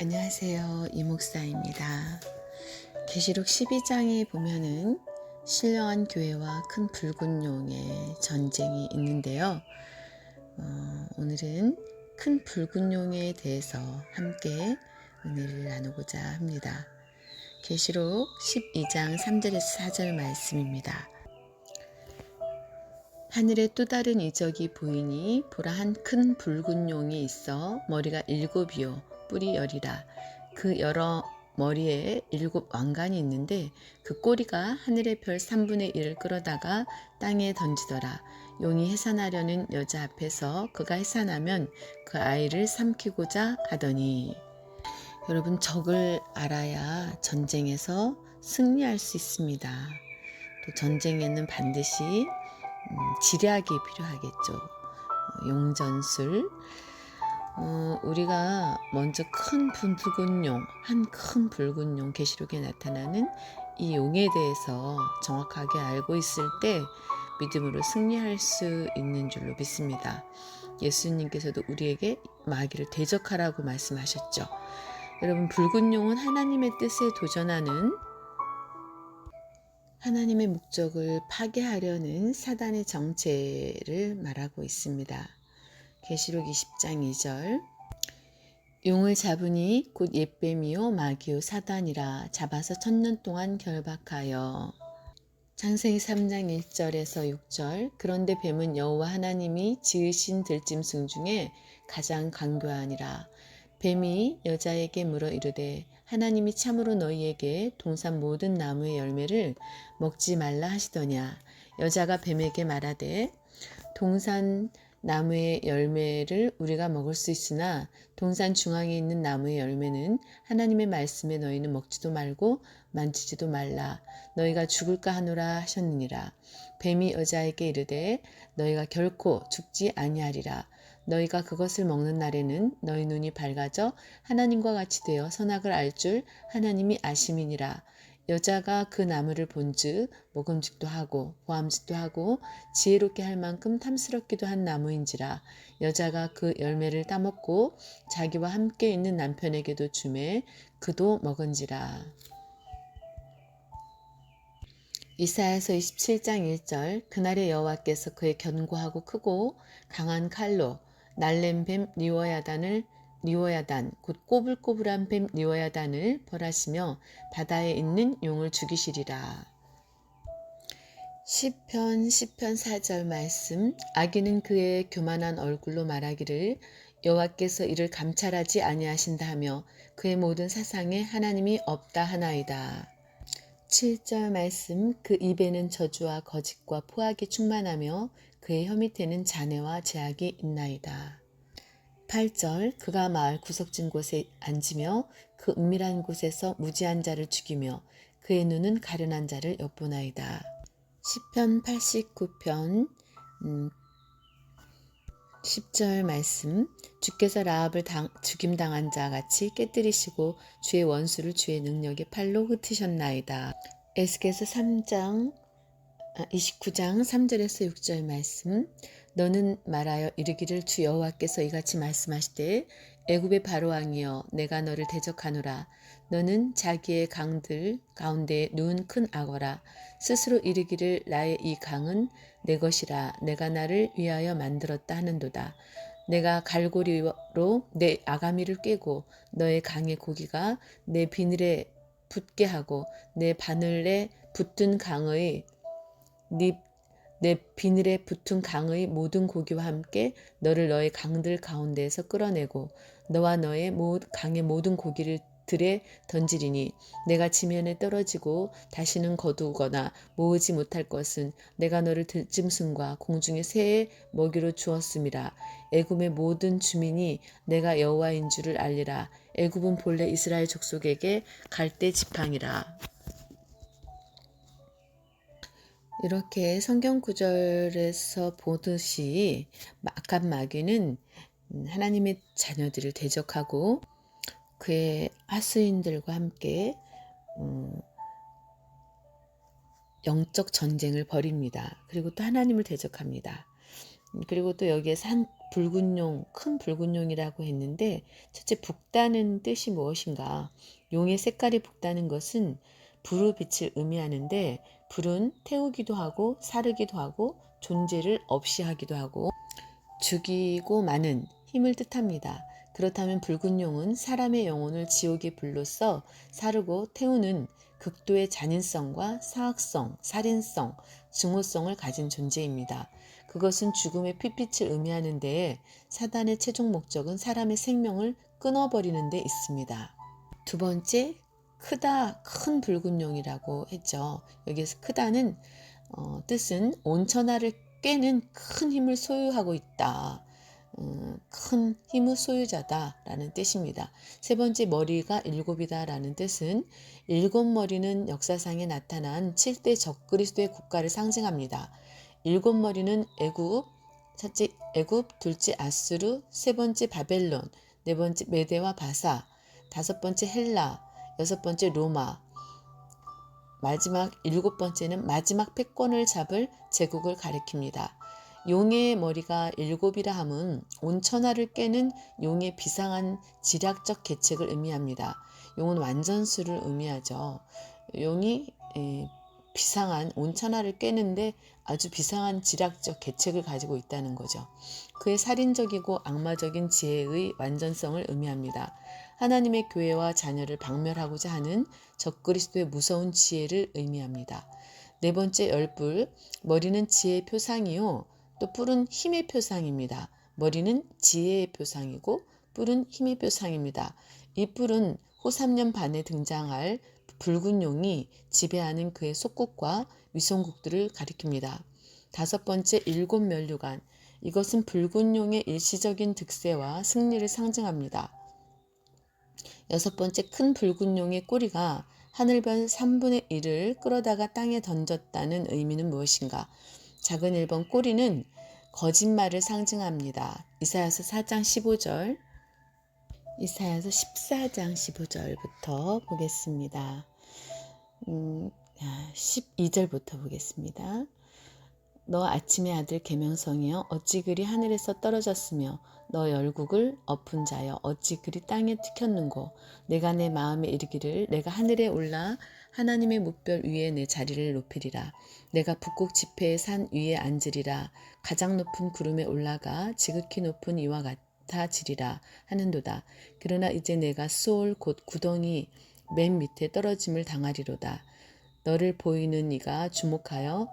안녕하세요. 이목사입니다. 계시록 12장에 보면은 신령한 교회와 큰 붉은 용의 전쟁이 있는데요. 오늘은 큰 붉은 용에 대해서 함께 은혜를 나누고자 합니다. 계시록 12장 3절에서 4절 말씀입니다. 하늘에 또 다른 이적이 보이니 보라 한 큰 붉은 용이 있어 머리가 7이요 뿔이 10이라. 그 여러 머리에 7 왕관이 있는데 그 꼬리가 하늘의 별 3분의 1을 끌어다가 땅에 던지더라. 용이 해산하려는 여자 앞에서 그가 해산하면 그 아이를 삼키고자 하더니. 여러분, 적을 알아야 전쟁에서 승리할 수 있습니다. 또 전쟁에는 반드시 지략이 필요하겠죠. 용전술. 우리가 먼저 큰 붉은 용, 한 큰 붉은 용, 계시록에 나타나는 이 용에 대해서 정확하게 알고 있을 때 믿음으로 승리할 수 있는 줄로 믿습니다. 예수님께서도 우리에게 마귀를 대적하라고 말씀하셨죠. 여러분, 붉은 용은 하나님의 뜻에 도전하는, 하나님의 목적을 파괴하려는 사단의 정체를 말하고 있습니다. 계시록 20장 2절. 용을 잡으니 곧 옛뱀이요 마귀요 사단이라. 잡아서 1000년 동안 결박하여. 창세기 3장 1절에서 6절. 그런데 뱀은 여호와 하나님이 지으신 들짐승 중에 가장 강교하니라. 뱀이 여자에게 물어 이르되 하나님이 참으로 너희에게 동산 모든 나무의 열매를 먹지 말라 하시더냐. 여자가 뱀에게 말하되 동산 나무의 열매를 우리가 먹을 수 있으나 동산 중앙에 있는 나무의 열매는 하나님의 말씀에 너희는 먹지도 말고 만지지도 말라. 너희가 죽을까 하노라 하셨느니라. 뱀이 여자에게 이르되 너희가 결코 죽지 아니하리라. 너희가 그것을 먹는 날에는 너희 눈이 밝아져 하나님과 같이 되어 선악을 알 줄 하나님이 아심이니라. 여자가 그 나무를 본즉 먹음직도 하고 보암직도 하고 지혜롭게 할 만큼 탐스럽기도 한 나무인지라. 여자가 그 열매를 따먹고 자기와 함께 있는 남편에게도 주매 그도 먹은지라. 이사야서 27장 1절. 그날에 여호와께서 그의 견고하고 크고 강한 칼로 날랜 뱀 리워야단 곧 꼬불꼬불한 뱀 리워야단을 벌하시며 바다에 있는 용을 죽이시리라. 시편 4절 말씀. 악인은 그의 교만한 얼굴로 말하기를 여호와께서 이를 감찰하지 아니하신다 하며 그의 모든 사상에 하나님이 없다 하나이다. 7절 말씀. 그 입에는 저주와 거짓과 포악이 충만하며 그의 혀 밑에는 잔해와 제약이 있나이다. 8절. 그가 마을 구석진 곳에 앉으며 그 은밀한 곳에서 무지한 자를 죽이며 그의 눈은 가련한 자를 엿보나이다. 시편 89편 10절 말씀. 주께서 라합을 죽임당한 자 같이 깨뜨리시고 주의 원수를 주의 능력의 팔로 흩으셨나이다. 에스겔서 29장 3절에서 6절 말씀. 너는 말하여 이르기를 주 여호와께서 이같이 말씀하시되 애굽의 바로왕이여 내가 너를 대적하노라. 너는 자기의 강들 가운데 누운 큰 악어라. 스스로 이르기를 나의 이 강은 내 것이라. 내가 나를 위하여 만들었다 하는도다. 내가 갈고리로 내 아가미를 꿰고 너의 강의 고기가 내 비늘에 붙게 하고 내 바늘에 붙은 강의 내 비늘에 붙은 강의 모든 고기와 함께 너를 너의 강들 가운데에서 끌어내고 너와 너의 강의 모든 고기를 들에 던지리니 내가 지면에 떨어지고 다시는 거두거나 모으지 못할 것은 내가 너를 들짐승과 공중의 새의 먹이로 주었음이라. 애굽의 모든 주민이 내가 여호와인 줄을 알리라. 애굽은 본래 이스라엘 족속에게 갈대 지팡이라. 이렇게 성경 구절에서 보듯이 악한 마귀는 하나님의 자녀들을 대적하고 그의 하수인들과 함께 영적 전쟁을 벌입니다. 그리고 또 하나님을 대적합니다. 그리고 또 여기에 붉은 용, 큰 붉은 용이라고 했는데 첫째 붉다는 뜻이 무엇인가? 용의 색깔이 붉다는 것은 불의 빛을 의미하는데 불은 태우기도 하고 사르기도 하고 존재를 없이 하기도 하고 죽이고 마는 힘을 뜻합니다. 그렇다면 붉은 용은 사람의 영혼을 지옥의 불로써 사르고 태우는 극도의 잔인성과 사악성, 살인성, 증오성을 가진 존재입니다. 그것은 죽음의 핏빛을 의미하는 데에 사단의 최종 목적은 사람의 생명을 끊어버리는 데 있습니다. 두 번째, 크다, 큰 붉은 용이라고 했죠. 여기에서 크다는 뜻은 온천하를 꿰는 큰 힘을 소유하고 있다. 큰 힘의 소유자다라는 뜻입니다. 세 번째, 머리가 일곱이다라는 뜻은 일곱 머리는 역사상에 나타난 7대 적그리스도의 국가를 상징합니다. 일곱 머리는 애굽, 첫째 애굽, 둘째 아수르, 세 번째 바벨론, 네 번째 메대와 바사, 다섯 번째 헬라, 여섯 번째 로마, 마지막 일곱 번째는 마지막 패권을 잡을 제국을 가리킵니다. 용의 머리가 일곱이라 함은 온천하를 깨는 용의 비상한 지략적 계책을 의미합니다. 용은 완전수를 의미하죠. 용이 비상한 온천하를 깨는데 아주 비상한 지략적 계책을 가지고 있다는 거죠. 그의 살인적이고 악마적인 지혜의 완전성을 의미합니다. 하나님의 교회와 자녀를 박멸하고자 하는 적그리스도의 무서운 지혜를 의미합니다. 네 번째, 열불. 머리는 지혜의 표상이요, 또 뿔은 힘의 표상입니다. 머리는 지혜의 표상이고 뿔은 힘의 표상입니다. 이 뿔은 후 3년 반에 등장할 붉은 용이 지배하는 그의 속국과 위성국들을 가리킵니다. 다섯 번째, 일곱 면류관. 이것은 붉은 용의 일시적인 득세와 승리를 상징합니다. 여섯 번째, 큰 붉은 용의 꼬리가 하늘별 3분의 1을 끌어다가 땅에 던졌다는 의미는 무엇인가? 작은 1번 꼬리는 거짓말을 상징합니다. 이사야서 4장 15절, 이사야서 14장 15절부터 보겠습니다. 12절부터 보겠습니다. 너 아침의 아들 계명성이여 어찌 그리 하늘에서 떨어졌으며 너 열국을 엎은 자여 어찌 그리 땅에 찍혔는고 내가 내 마음에 이르기를 내가 하늘에 올라 하나님의 뭇별 위에 내 자리를 높이리라. 내가 북극 지폐의 산 위에 앉으리라. 가장 높은 구름에 올라가 지극히 높은 이와 같아지리라 하는도다. 그러나 이제 내가 수올 곧 구덩이 맨 밑에 떨어짐을 당하리로다. 너를 보는 이가 주목하여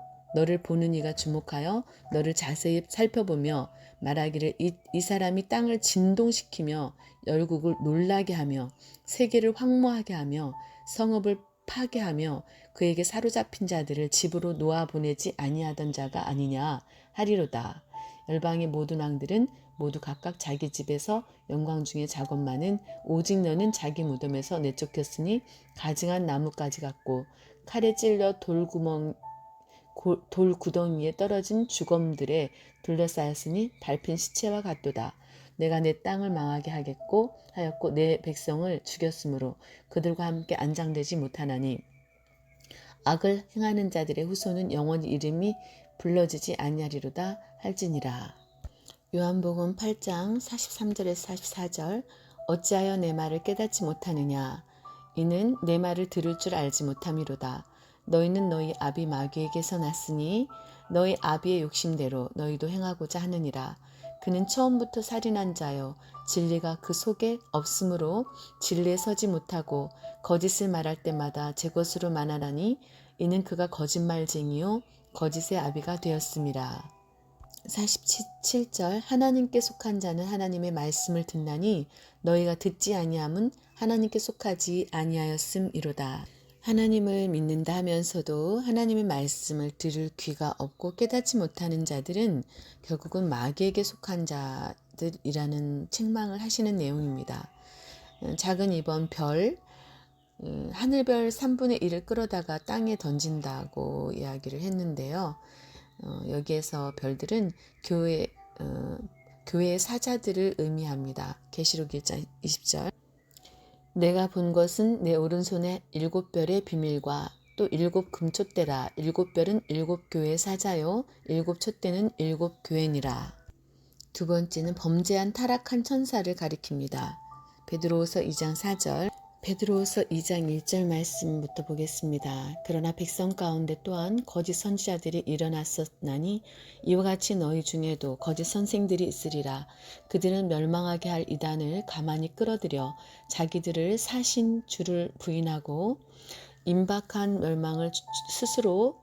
너를 자세히 살펴보며 말하기를 이 사람이 땅을 진동시키며 열국을 놀라게 하며 세계를 황무하게 하며 성읍을 파괴하며 그에게 사로잡힌 자들을 집으로 놓아보내지 아니하던 자가 아니냐 하리로다. 열방의 모든 왕들은 모두 각각 자기 집에서 영광 중에 작업 많은 오직 너는 자기 무덤에서 내쫓겼으니 가증한 나뭇가지 같고 칼에 찔려 돌구덩이에 떨어진 주검들에 둘러싸였으니 밟힌 시체와 같도다. 내가 내 땅을 망하게 하였고 내 백성을 죽였으므로 그들과 함께 안장되지 못하나니 악을 행하는 자들의 후손은 영원히 이름이 불러지지 아니하리로다 할지니라. 요한복음 8장 43절에서 44절. 어찌하여 내 말을 깨닫지 못하느냐? 이는 내 말을 들을 줄 알지 못함이로다. 너희는 너희 아비 마귀에게서 났으니 너희 아비의 욕심대로 너희도 행하고자 하느니라. 그는 처음부터 살인한 자요 진리가 그 속에 없으므로 진리에 서지 못하고 거짓을 말할 때마다 제 것으로 말하나니 이는 그가 거짓말쟁이요 거짓의 아비가 되었음이라. 47절. 하나님께 속한 자는 하나님의 말씀을 듣나니 너희가 듣지 아니함은 하나님께 속하지 아니하였음이로다. 하나님을 믿는다 하면서도 하나님의 말씀을 들을 귀가 없고 깨닫지 못하는 자들은 결국은 마귀에게 속한 자들이라는 책망을 하시는 내용입니다. 작은 2번 별, 하늘별 3분의 1을 끌어다가 땅에 던진다고 이야기를 했는데요. 여기에서 별들은 교회의 사자들을 의미합니다. 계시록 1장 20절. 내가 본 것은 내 오른손에 7별의 비밀과 또 7 금촛대라. 7별은 7 교회의 사자요 7 촛대는 7 교회니라. 두 번째는 범죄한 타락한 천사를 가리킵니다. 베드로후서 2장 4절, 베드로후서 2장 1절 말씀부터 보겠습니다. 그러나 백성 가운데 또한 거짓 선지자들이 일어났었나니 이와 같이 너희 중에도 거짓 선생들이 있으리라. 그들은 멸망하게 할 이단을 가만히 끌어들여 자기들을 사신 주를 부인하고 임박한 멸망을 스스로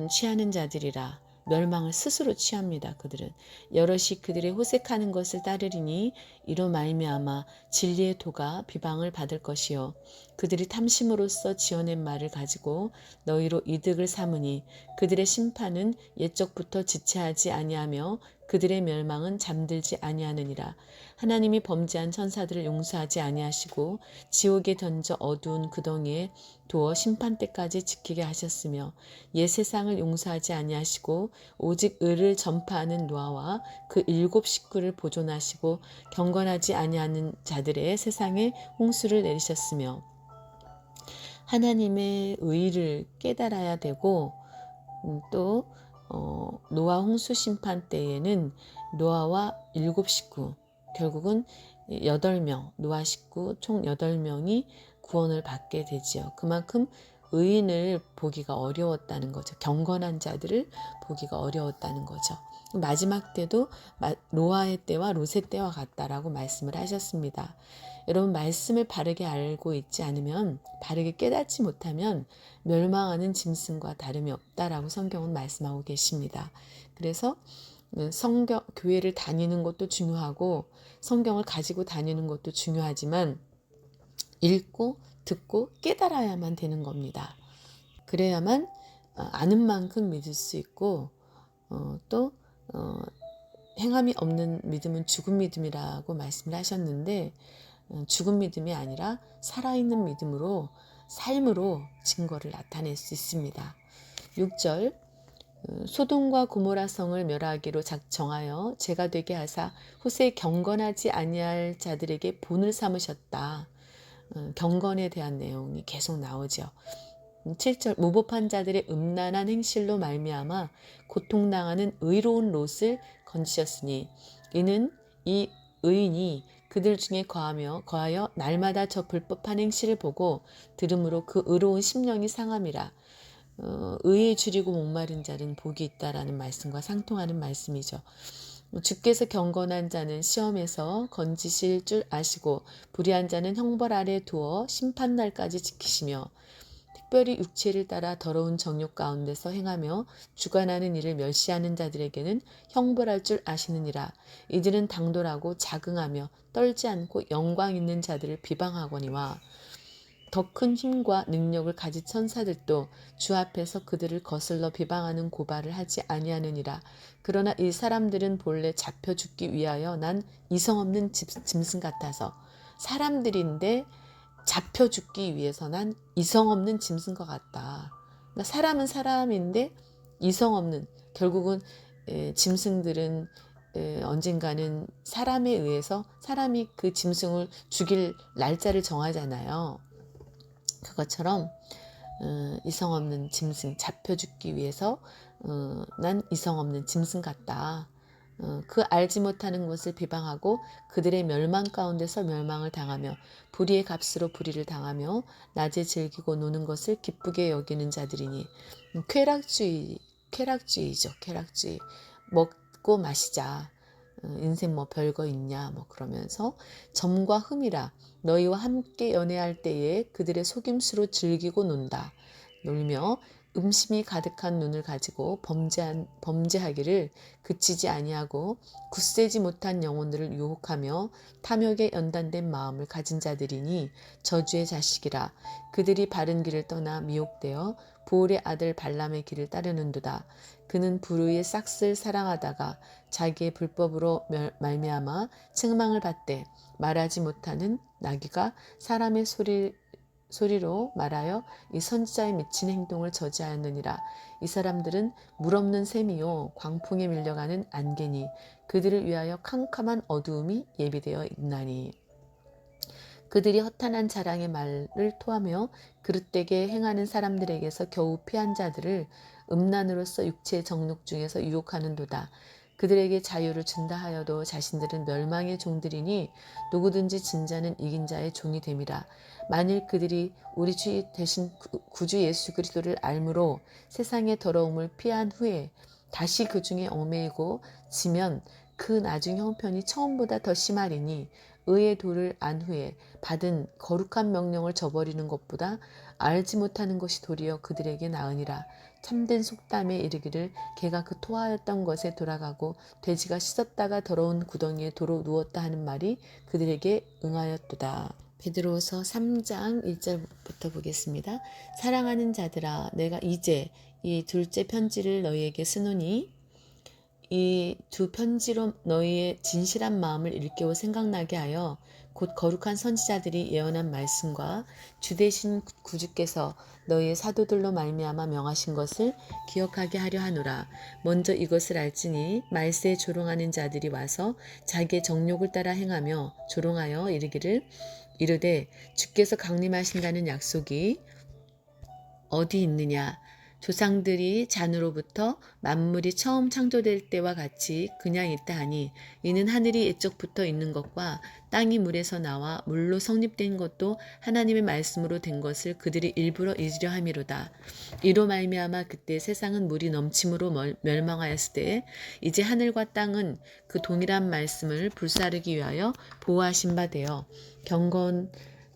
취하는 자들이라. 멸망을 스스로 취합니다. 그들은 여럿이 그들의 호색하는 것을 따르리니 이로 말미암아 진리의 도가 비방을 받을 것이요 그들이 탐심으로써 지어낸 말을 가지고 너희로 이득을 삼으니 그들의 심판은 옛적부터 지체하지 아니하며 그들의 멸망은 잠들지 아니하느니라. 하나님이 범죄한 천사들을 용서하지 아니하시고 지옥에 던져 어두운 구덩이에 두어 심판 때까지 지키게 하셨으며 옛 세상을 용서하지 아니하시고 오직 의를 전파하는 노아와 그 7 식구를 보존하시고 경건하지 아니하는 자들의 세상에 홍수를 내리셨으며 하나님의 의를 깨달아야 되고 또 노아 홍수 심판 때에는 노아와 7 식구 결국은 8명 노아 식구 총 8명이 구원을 받게 되지요. 그만큼 의인을 보기가 어려웠다는 거죠. 경건한 자들을 보기가 어려웠다는 거죠. 마지막 때도 노아의 때와 롯의 때와 같다라고 말씀을 하셨습니다. 여러분 말씀을 바르게 알고 있지 않으면 바르게 깨닫지 못하면 멸망하는 짐승과 다름이 없다라고 성경은 말씀하고 계십니다. 그래서 교회를 다니는 것도 중요하고 성경을 가지고 다니는 것도 중요하지만 읽고 듣고 깨달아야만 되는 겁니다. 그래야만 아는 만큼 믿을 수 있고 또 행함이 없는 믿음은 죽은 믿음이라고 말씀을 하셨는데 죽은 믿음이 아니라 살아있는 믿음으로 삶으로 증거를 나타낼 수 있습니다. 6절 소돔과 고모라 성을 멸하기로 정하여 죄가 되게 하사 후세 경건하지 아니할 자들에게 본을 삼으셨다. 경건에 대한 내용이 계속 나오죠. 7절 무법한 자들의 음란한 행실로 말미암아 고통당하는 의로운 롯을 건지셨으니 이는 이 의인이 그들 중에 거하여 날마다 저 불법한 행실을 보고 들음으로 그 의로운 심령이 상함이라. 의에 줄이고 목마른 자는 복이 있다라는 말씀과 상통하는 말씀이죠. 주께서 경건한 자는 시험에서 건지실 줄 아시고 불의한 자는 형벌 아래 두어 심판날까지 지키시며 특별히 육체를 따라 더러운 정욕 가운데서 행하며 주관하는 일을 멸시하는 자들에게는 형벌할 줄 아시느니라. 이들은 당돌하고 자긍하며 떨지 않고 영광 있는 자들을 비방하거니와 더 큰 힘과 능력을 가진 천사들도 주 앞에서 그들을 거슬러 비방하는 고발을 하지 아니하느니라. 그러나 이 사람들은 본래 잡혀 죽기 위하여 난 이성 없는 짐승 같아서 사람들인데 잡혀 죽기 위해서 난 이성 없는 짐승과 같다. 그러니까 사람은 사람인데 이성 없는 결국은 짐승들은 언젠가는 사람에 의해서 사람이 그 짐승을 죽일 날짜를 정하잖아요. 그것처럼 이성 없는 짐승 잡혀 죽기 위해서 난 이성 없는 짐승 같다. 그 알지 못하는 것을 비방하고 그들의 멸망 가운데서 멸망을 당하며 불의의 값으로 불의를 당하며 낮에 즐기고 노는 것을 기쁘게 여기는 자들이니 쾌락주의죠. 쾌락주의. 먹고 마시자. 인생 뭐 별거 있냐 뭐 그러면서 점과 흠이라 너희와 함께 연애할 때에 그들의 속임수로 즐기고 놀며 음심이 가득한 눈을 가지고 범죄하기를 그치지 아니하고 굳세지 못한 영혼들을 유혹하며 탐욕에 연단된 마음을 가진 자들이니 저주의 자식이라. 그들이 바른 길을 떠나 미혹되어 보올의 아들 발람의 길을 따르는도다. 그는 불의의 싹을 사랑하다가 자기의 불법으로 말미암아 책망을 받되 말하지 못하는 나귀가 사람의 소리로 말하여 이 선지자의 미친 행동을 저지하였느니라. 이 사람들은 물 없는 샘이요 광풍에 밀려가는 안개니 그들을 위하여 캄캄한 어두움이 예비되어 있나니. 그들이 허탄한 자랑의 말을 토하며 그릇되게 행하는 사람들에게서 겨우 피한 자들을 음란으로서 육체의 정욕 중에서 유혹하는도다. 그들에게 자유를 준다 하여도 자신들은 멸망의 종들이니 누구든지 진 자는 이긴 자의 종이 됨이라. 만일 그들이 우리 주 대신 구주 예수 그리스도를 알므로 세상의 더러움을 피한 후에 다시 그 중에 얽매이고 지면 그 나중 형편이 처음보다 더 심하리니 의의 도를 안 후에 받은 거룩한 명령을 저버리는 것보다 알지 못하는 것이 도리어 그들에게 나으니라. 참된 속담에 이르기를 개가 그 토하였던 것에 돌아가고 돼지가 씻었다가 더러운 구덩이에 도로 누웠다 하는 말이 그들에게 응하였도다. 베드로서 3장 1절부터 보겠습니다. 사랑하는 자들아, 내가 이제 이 둘째 편지를 너희에게 쓰노니 이 두 편지로 너희의 진실한 마음을 일깨워 생각나게 하여 곧 거룩한 선지자들이 예언한 말씀과 주 되신 구주께서 너희의 사도들로 말미암아 명하신 것을 기억하게 하려 하노라. 먼저 이것을 알지니 말세에 조롱하는 자들이 와서 자기의 정욕을 따라 행하며 조롱하여 이르되 주께서 강림하신다는 약속이 어디 있느냐. 조상들이 잔으로부터 만물이 처음 창조될 때와 같이 그냥 있다 하니 이는 하늘이 옛적부터 있는 것과 땅이 물에서 나와 물로 성립된 것도 하나님의 말씀으로 된 것을 그들이 일부러 잊으려 함이로다. 이로 말미암아 그때 세상은 물이 넘침으로 멸망하였을 때에 이제 하늘과 땅은 그 동일한 말씀을 불사르기 위하여 보호하신 바 되어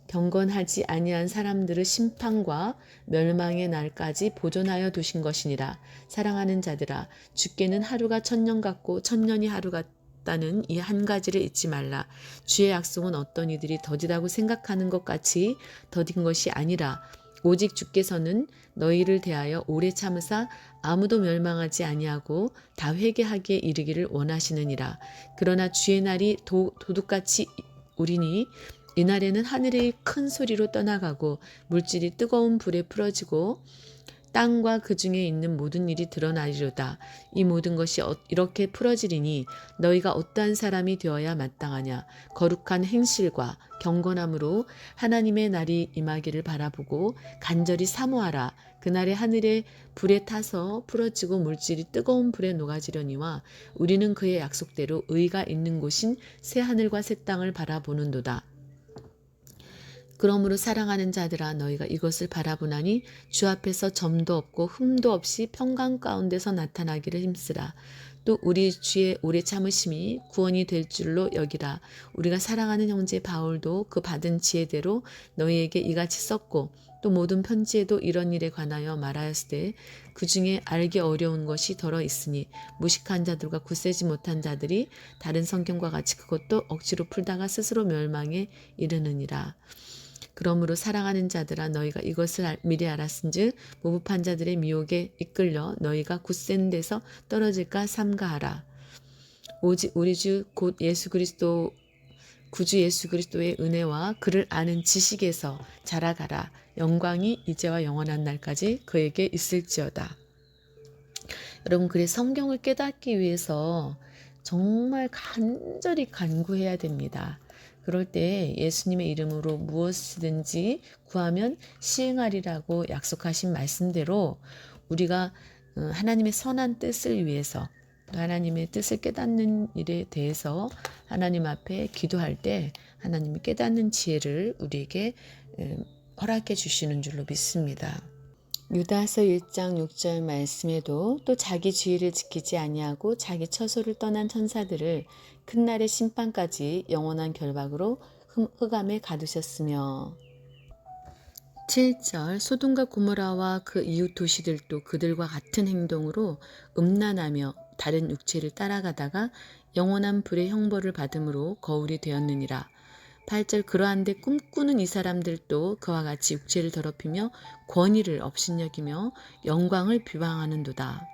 경건하지 아니한 사람들의 심판과 멸망의 날까지 보존하여 두신 것이니라. 사랑하는 자들아, 주께는 하루가 천년 같고 천년이 하루 같다는 이 한 가지를 잊지 말라. 주의 약속은 어떤 이들이 더디다고 생각하는 것 같이 더딘 것이 아니라 오직 주께서는 너희를 대하여 오래 참으사 아무도 멸망하지 아니하고 다 회개하기에 이르기를 원하시느니라. 그러나 주의 날이 도둑같이 오리니 이날에는 하늘이 큰 소리로 떠나가고 물질이 뜨거운 불에 풀어지고 땅과 그 중에 있는 모든 일이 드러나리로다. 이 모든 것이 이렇게 풀어지리니 너희가 어떠한 사람이 되어야 마땅하냐. 거룩한 행실과 경건함으로 하나님의 날이 임하기를 바라보고 간절히 사모하라. 그날에 하늘에 불에 타서 풀어지고 물질이 뜨거운 불에 녹아지려니와 우리는 그의 약속대로 의가 있는 곳인 새 하늘과 새 땅을 바라보는도다. 그러므로 사랑하는 자들아, 너희가 이것을 바라보나니 주 앞에서 점도 없고 흠도 없이 평강 가운데서 나타나기를 힘쓰라. 또 우리 주의 오래 참으심이 구원이 될 줄로 여기라. 우리가 사랑하는 형제 바울도 그 받은 지혜대로 너희에게 이같이 썼고 또 모든 편지에도 이런 일에 관하여 말하였을 때 그 중에 알기 어려운 것이 더러 있으니 무식한 자들과 굳세지 못한 자들이 다른 성경과 같이 그것도 억지로 풀다가 스스로 멸망에 이르느니라. 그러므로 사랑하는 자들아, 너희가 이것을 미리 알았은즉 모급한 자들의 미혹에 이끌려 너희가 굳센 데서 떨어질까 삼가하라. 오직 우리 주 곧 예수 그리스도 구주 예수 그리스도의 은혜와 그를 아는 지식에서 자라가라. 영광이 이제와 영원한 날까지 그에게 있을지어다. 여러분, 그래서 성경을 깨닫기 위해서 정말 간절히 간구해야 됩니다. 그럴 때 예수님의 이름으로 무엇이든지 구하면 시행하리라고 약속하신 말씀대로 우리가 하나님의 선한 뜻을 위해서 하나님의 뜻을 깨닫는 일에 대해서 하나님 앞에 기도할 때 하나님이 깨닫는 지혜를 우리에게 허락해 주시는 줄로 믿습니다. 유다서 1장 6절 말씀에도 또 자기 주의를 지키지 아니하고 자기 처소를 떠난 천사들을 큰 날의 심판까지 영원한 결박으로 흑암에 가두셨으며 7절 소돔과 고모라와 그 이웃 도시들도 그들과 같은 행동으로 음란하며 다른 육체를 따라가다가 영원한 불의 형벌을 받음으로 거울이 되었느니라. 8절 그러한데 꿈꾸는 이 사람들도 그와 같이 육체를 더럽히며 권위를 업신여기며 영광을 비방하는도다.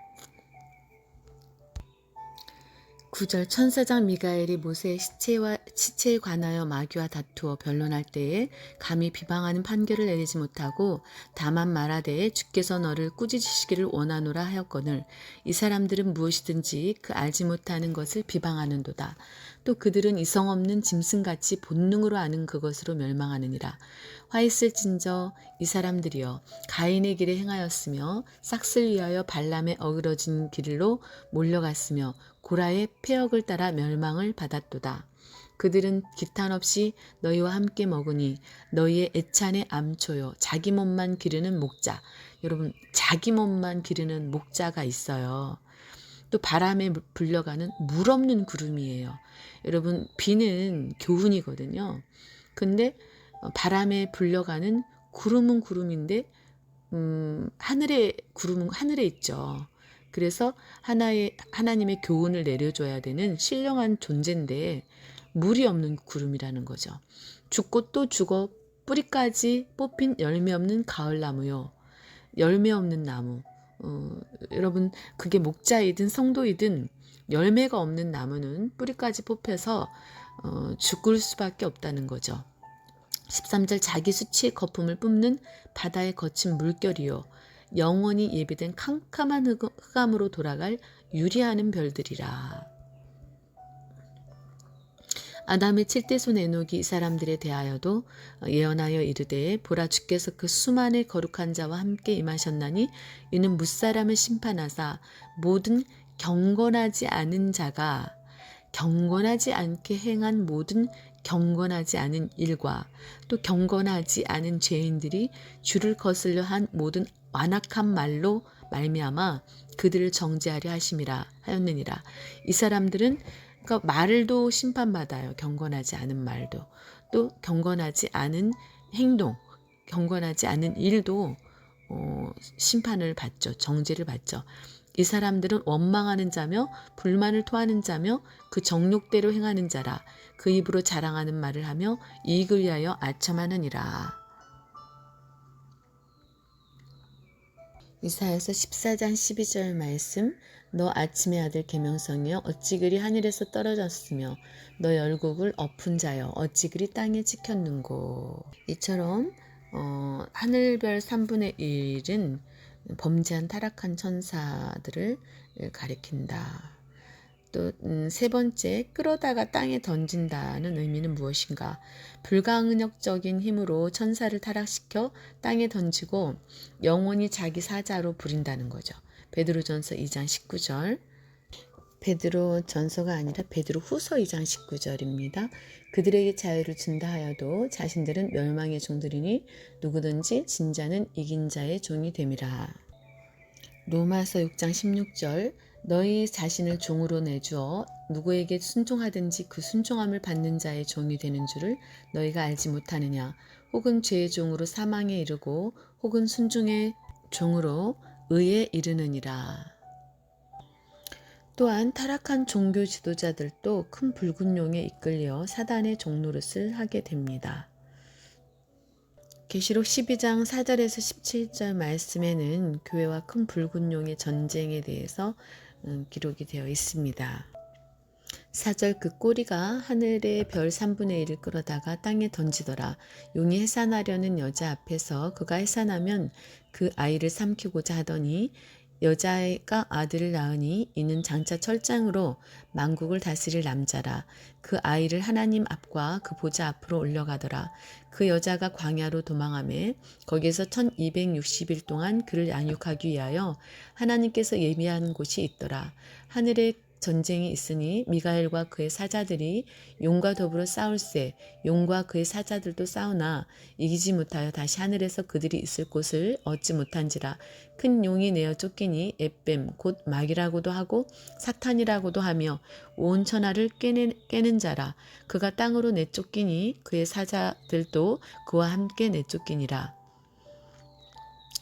9절 천사장 미가엘이 모세의 시체에 관하여 마귀와 다투어 변론할 때에 감히 비방하는 판결을 내리지 못하고 다만 말하되 주께서 너를 꾸짖으시기를 원하노라 하였거늘 이 사람들은 무엇이든지 그 알지 못하는 것을 비방하는도다. 또 그들은 이성 없는 짐승같이 본능으로 아는 그것으로 멸망하느니라. 화 있을진저 이 사람들이여 가인의 길에 행하였으며 싹을 위하여 발람의 어그러진 길로 몰려갔으며 고라의 폐역을 따라 멸망을 받았도다. 그들은 기탄 없이 너희와 함께 먹으니 너희의 애찬의 암초요 자기 몸만 기르는 목자. 여러분 자기 몸만 기르는 목자가 있어요. 또 바람에 불려가는 물 없는 구름이에요. 여러분 비는 교훈이거든요. 근데 바람에 불려가는 구름은 구름인데 하늘의 구름은 하늘에 있죠. 그래서 하나님의 교훈을 내려줘야 되는 신령한 존재인데 물이 없는 구름이라는 거죠. 죽고 또 죽어 뿌리까지 뽑힌 열매 없는 가을나무요. 열매 없는 나무. 여러분 그게 목자이든 성도이든 열매가 없는 나무는 뿌리까지 뽑혀서 죽을 수밖에 없다는 거죠. 13절 자기 수치의 거품을 뿜는 바다의 거친 물결이요 영원히 예비된 캄캄한 흑암으로 돌아갈 유리하는 별들이라. 아담의 칠대손 에녹이 이 사람들에 대하여도 예언하여 이르되 보라 주께서 그 수만의 거룩한 자와 함께 임하셨나니 이는 무사람을 심판하사 모든 경건하지 않은 자가 경건하지 않게 행한 모든 경건하지 않은 일과 또 경건하지 않은 죄인들이 주를 거슬려 한 모든 완악한 말로 말미암아 그들을 정죄하려 하였느니라. 이 사람들은 그러니까 말도 심판받아요. 경건하지 않은 말도. 또 경건하지 않은 행동, 경건하지 않은 일도 심판을 받죠. 정죄를 받죠. 이 사람들은 원망하는 자며 불만을 토하는 자며 그 정욕대로 행하는 자라. 그 입으로 자랑하는 말을 하며 이익을 위하여 아첨하느니라. 이사야서 14장 12절 말씀. 너 아침의 아들 계명성이여 어찌 그리 하늘에서 떨어졌으며 너의 얼굴을 엎은 자여 어찌 그리 땅에 찍혔는고. 이처럼 하늘별 3분의 1은 범죄한 타락한 천사들을 가리킨다. 또 세 번째, 끌어다가 땅에 던진다는 의미는 무엇인가? 불가항력적인 힘으로 천사를 타락시켜 땅에 던지고 영원히 자기 사자로 부린다는 거죠. 베드로전서 2장 19절. 베드로전서가 아니라 베드로후서 2장 19절입니다. 그들에게 자유를 준다 하여도 자신들은 멸망의 종들이니 누구든지 진자는 이긴 자의 종이 됨이라. 로마서 6장 16절. 너희 자신을 종으로 내주어 누구에게 순종하든지 그 순종함을 받는 자의 종이 되는 줄을 너희가 알지 못하느냐. 혹은 죄의 종으로 사망에 이르고 혹은 순종의 종으로 의에 이르느니라. 또한 타락한 종교 지도자들도 큰 붉은 용에 이끌려 사단의 종노릇을 하게 됩니다. 계시록 12장 4절에서 17절 말씀에는 교회와 큰 붉은 용의 전쟁에 대해서 기록이 되어 있습니다. 4절 그 꼬리가 하늘의 별 3분의 1을 끌어다가 땅에 던지더라. 용이 해산하려는 여자 앞에서 그가 해산하면 그 아이를 삼키고자 하더니 여자가 아들을 낳으니 이는 장차 철장으로 만국을 다스릴 남자라. 그 아이를 하나님 앞과 그 보좌 앞으로 올려가더라. 그 여자가 광야로 도망하매 거기에서 1260일 동안 그를 양육하기 위하여 하나님께서 예비한 곳이 있더라. 하늘에 전쟁이 있으니 미가엘과 그의 사자들이 용과 더불어 싸울세. 용과 그의 사자들도 싸우나 이기지 못하여 다시 하늘에서 그들이 있을 곳을 얻지 못한지라. 큰 용이 내어 쫓기니 에뱀 곧 마귀라고도 하고 사탄이라고도 하며 온 천하를 깨는 자라. 그가 땅으로 내쫓기니 그의 사자들도 그와 함께 내쫓기니라.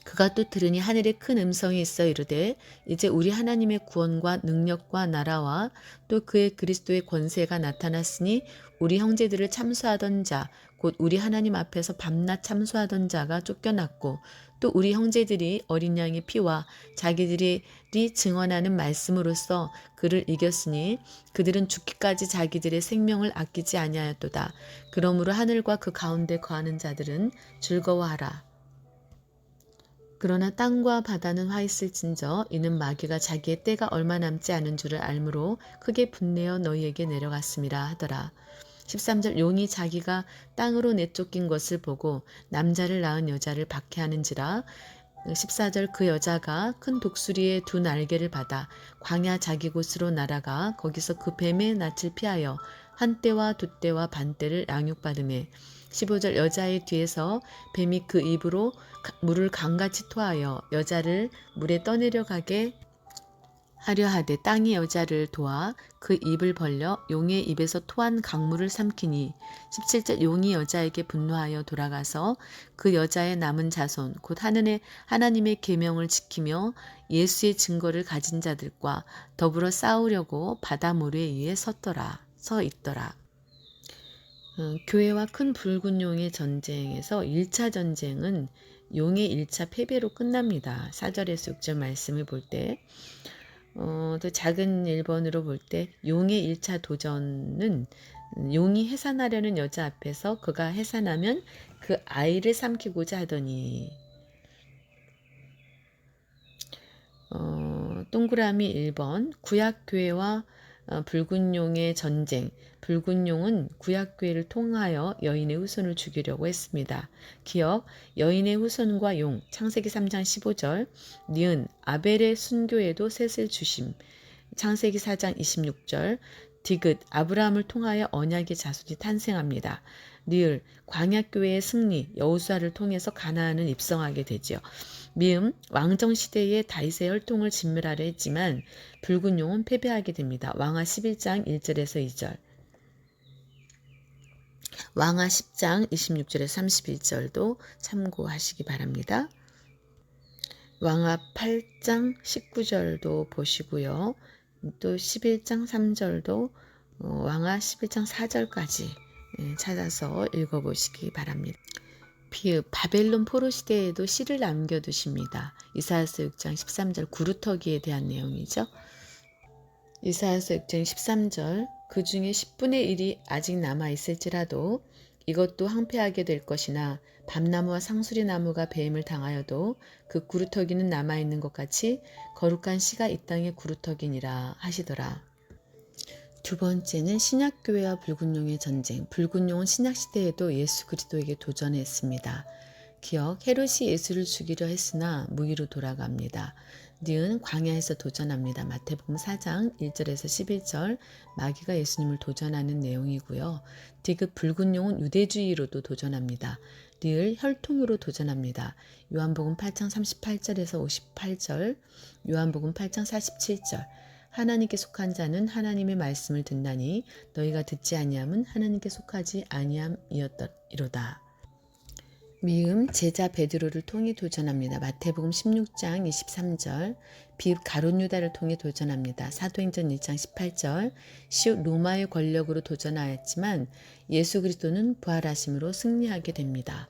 그가 또 들으니 하늘에 큰 음성이 있어 이르되 이제 우리 하나님의 구원과 능력과 나라와 또 그의 그리스도의 권세가 나타났으니 우리 형제들을 참수하던 자 곧 우리 하나님 앞에서 밤낮 참수하던 자가 쫓겨났고 또 우리 형제들이 어린 양의 피와 자기들이 증언하는 말씀으로써 그를 이겼으니 그들은 죽기까지 자기들의 생명을 아끼지 아니하였도다. 그러므로 하늘과 그 가운데 거하는 자들은 즐거워하라. 그러나 땅과 바다는 화 있을진저 이는 마귀가 자기의 때가 얼마 남지 않은 줄을 알므로 크게 분내어 너희에게 내려갔음이라 하더라. 13절 용이 자기가 땅으로 내쫓긴 것을 보고 남자를 낳은 여자를 박해하는지라 14절 그 여자가 큰 독수리의 두 날개를 받아 광야 자기 곳으로 날아가 거기서 그 뱀의 낯을 피하여 한 떼와 두 떼와 반 떼를 양육받으매 15절 여자의 뒤에서 뱀이 그 입으로 물을 강같이 토하여 여자를 물에 떠내려가게 하려 하되 땅이 여자를 도와 그 입을 벌려 용의 입에서 토한 강물을 삼키니 17절 용이 여자에게 분노하여 돌아가서 그 여자의 남은 자손 곧 하나님의 계명을 지키며 예수의 증거를 가진 자들과 더불어 싸우려고 바다 모래 위에 서 있더라. 교회와 큰 붉은 용의 전쟁에서 1차 전쟁은 용의 1차 패배로 끝납니다. 4절에서 6절 말씀을 볼 때 또 작은 1번으로 볼 때 용의 1차 도전은 용이 해산하려는 여자 앞에서 그가 해산하면 그 아이를 삼키고자 하더니 동그라미 1번 구약교회와 붉은 용의 전쟁. 붉은 용은 구약교회를 통하여 여인의 후손을 죽이려고 했습니다. 기억, 여인의 후손과 용, 창세기 3장 15절, 니은, 아벨의 순교에도 셋을 주심, 창세기 4장 26절, 디귿, 아브라함을 통하여 언약의 자손이 탄생합니다. 리을, 광야교회의 승리, 여호수아를 통해서 가나안을 입성하게 되지요. 미음, 왕정시대의 다윗의 혈통을 진멸하려 했지만 붉은 용은 패배하게 됩니다. 왕하 11장 1절에서 2절, 왕하 10장 26절에서 31절도 참고하시기 바랍니다. 왕하 8장 19절도 보시고요. 또 11장 3절도 왕하 11장 4절까지 찾아서 읽어보시기 바랍니다. 비읍, 바벨론 포로 시대에도 시를 남겨두십니다. 이사야서 6장 13절 구루터기에 대한 내용이죠. 이사야서 6장 13절 그 중에 10분의 1이 아직 남아있을지라도 이것도 황폐하게 될 것이나 밤나무와 상수리 나무가 배임을 당하여도 그 구루터기는 남아있는 것 같이 거룩한 씨가 이 땅의 구루터기니라 하시더라. 두 번째는 신약교회와 붉은 용의 전쟁. 붉은 용은 신약시대에도 예수 그리스도에게 도전했습니다. 기억, 헤롯이 예수를 죽이려 했으나 무기로 돌아갑니다. 니은, 광야에서 도전합니다. 마태복음 4장 1절에서 11절, 마귀가 예수님을 도전하는 내용이고요. 디귿, 붉은 용은 유대주의로도 도전합니다. 리을, 혈통으로 도전합니다. 요한복음 8장 38절에서 58절, 요한복음 8장 47절, 하나님께 속한 자는 하나님의 말씀을 듣나니 너희가 듣지 아니함은 하나님께 속하지 아니함이었이로다. 미음, 제자 베드로를 통해 도전합니다. 마태복음 16장 23절, 비읍 가룟 유다를 통해 도전합니다. 사도행전 1장 18절, 시옷 로마의 권력으로 도전하였지만 예수 그리스도는 부활하심으로 승리하게 됩니다.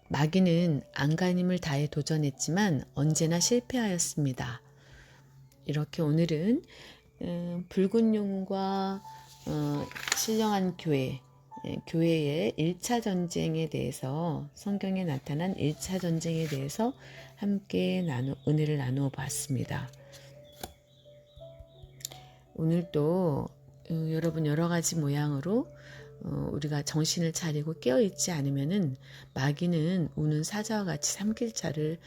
마귀는 안간힘을 다해 도전했지만 언제나 실패하였습니다. 이렇게 오늘은 붉은 용과 신령한 교회의 1차 전쟁에 대해서, 성경에 나타난 1차 전쟁에 대해서 함께 은혜를 나누어 봤습니다. 오늘도 여러분 여러 가지 모양으로 우리가 정신을 차리고 깨어있지 않으면은 마귀는 우는 사자와 같이 삼킬 자를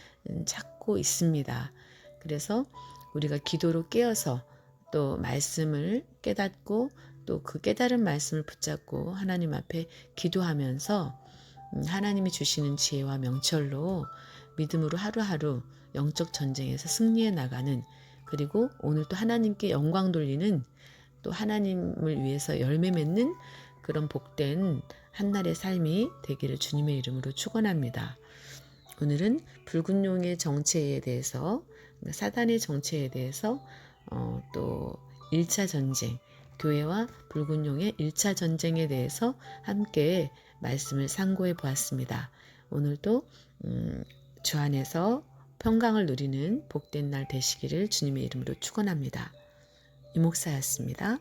찾고 있습니다. 그래서 우리가 기도로 깨어서 또 말씀을 깨닫고 또 그 깨달은 말씀을 붙잡고 하나님 앞에 기도하면서 하나님이 주시는 지혜와 명철로 믿음으로 하루하루 영적 전쟁에서 승리해 나가는, 그리고 오늘 또 하나님께 영광 돌리는, 또 하나님을 위해서 열매 맺는 그런 복된 한날의 삶이 되기를 주님의 이름으로 축원합니다. 오늘은 붉은 용의 정체에 대해서, 사단의 정체에 대해서 또 1차 전쟁, 교회와 붉은 용의 1차 전쟁에 대해서 함께 말씀을 상고해 보았습니다. 오늘도 주 안에서 평강을 누리는 복된 날 되시기를 주님의 이름으로 축원합니다. 이 목사였습니다.